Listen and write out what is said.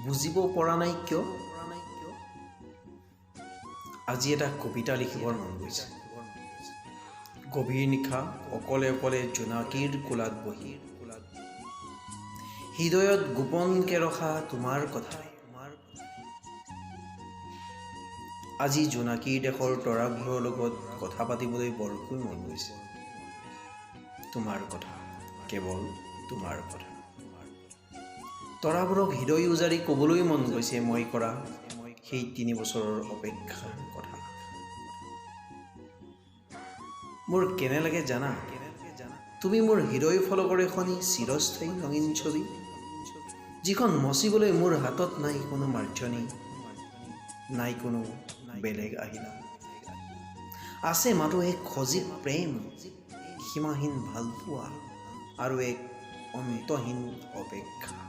বুজিব পৰা নাই কিয়? আজি এটা কবিতা লিখিবৰ মন গৈছে। গভীৰ নিশা অকলে অকলে জোনাকীৰ কোলাত বহি হৃদয়ত গোপনকে ৰখা তোমাৰ কথাই। আজি জোনাকীৰ দেশৰ তৰাবোৰৰ লগত কথা পাতিবলৈ বৰকৈ মন গৈছে। তোমাৰ কথা, কেৱল তোমাৰ কথা। তৰাবোৰক হৃদয় উজাৰি ক'বলৈ মন গৈছে মই কৰা সেই ৩ বছৰৰ অপেক্ষাৰ কথা। মোৰ কেনে লাগে জানা, তুমি মোৰ হৃদয় ফলকৰ এখনি চিৰস্থায়ী ৰঙীন ছবি, যিখন মচিবলৈ মোৰ হাতত নাই কোনো মাৰ্জনী, নাই কোনো বেলেগ আহিলা। আছে মাথো এক সজীৱ প্ৰেম, সীমাহীন ভালপোৱা আৰু এক অন্তহীন অপেক্ষা।